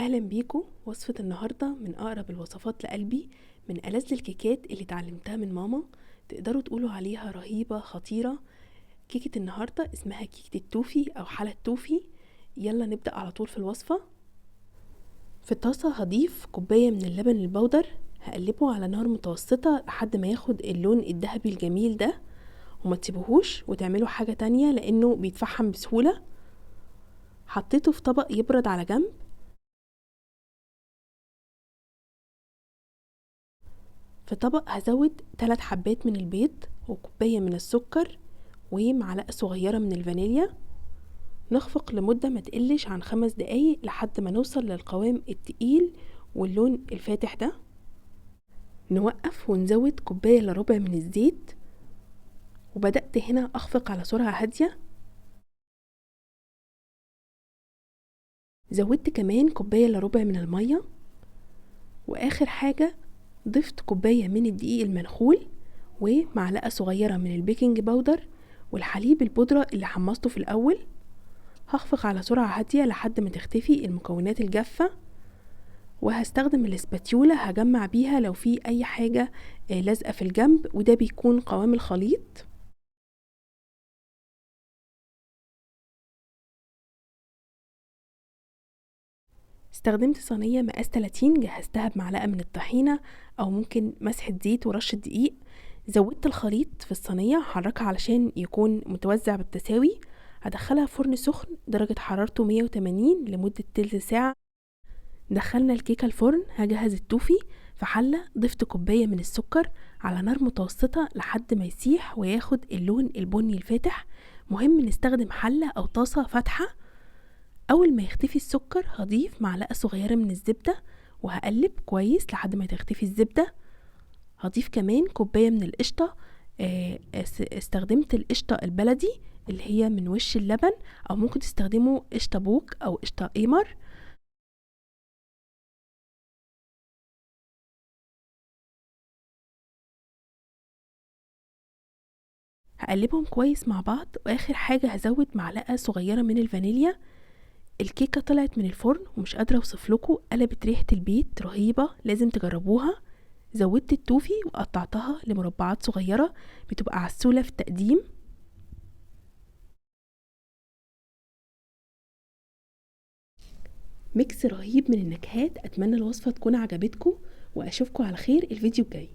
اهلا بيكم. وصفة النهاردة من اقرب الوصفات لقلبي، من ألذ الكيكات اللي اتعلمتها من ماما. تقدروا تقولوا عليها رهيبة خطيرة. كيكة النهاردة اسمها كيكة التوفي او حالة توفي. يلا نبدأ على طول في الوصفة. في الطاسة هضيف كوباية من اللبن البودر، هقلبه على نار متوسطة لحد ما ياخد اللون الذهبي الجميل ده، وما تسيبوهوش وتعملوا حاجة تانية لانه بيتفحم بسهولة. حطيته في طبق يبرد على جنب. في طبق هزود 3 حبات من البيض وكوباية من السكر ومعلقة صغيرة من الفانيليا. نخفق لمدة ما تقلش عن 5 دقايق لحد ما نوصل للقوام التقيل واللون الفاتح ده. نوقف ونزود كوباية الا ربع من الزيت، وبدأت هنا أخفق على سرعة هادية. زودت كمان كوباية الا ربع من المية، وآخر حاجة ضفت كوباية من الدقيق المنخول ومعلقة صغيرة من البيكنج باودر والحليب البودرة اللي حمصته في الأول. هخفق على سرعة هادية لحد ما تختفي المكونات الجافة، وهستخدم الاسباتيولا هجمع بيها لو في أي حاجة لازقة في الجنب، وده بيكون قوام الخليط. استخدمت صينية مقاس 30 جهزتها بمعلقة من الطحينة أو ممكن مسحة زيت ورشة دقيق. زودت الخليط في الصينية، هحركها علشان يكون متوزع بالتساوي. هدخلها فرن سخن درجة حرارته 180 لمدة تلت ساعة. دخلنا الكيكة الفرن. هجهز التوفي في حلة، ضفت كوباية من السكر على نار متوسطة لحد ما يسيح وياخد اللون البني الفاتح. مهم نستخدم حلة أو طاسة فاتحة. أول ما يختفي السكر هضيف معلقة صغيرة من الزبدة وهقلب كويس لحد ما تختفي الزبدة. هضيف كمان كوباية من القشطة. استخدمت القشطة البلدي اللي هي من وش اللبن، أو ممكن تستخدموا قشطة بوك أو قشطة قمر. هقلبهم كويس مع بعض، واخر حاجة هزود معلقة صغيرة من الفانيليا. الكيكة طلعت من الفرن ومش قادرة اوصف لكم، قلبت ريحة البيت رهيبة، لازم تجربوها. زودت التوفي وقطعتها لمربعات صغيرة، بتبقى عسولة في التقديم. ميكس رهيب من النكهات. اتمنى الوصفة تكون عجبتكم، واشوفكم على خير الفيديو الجاي.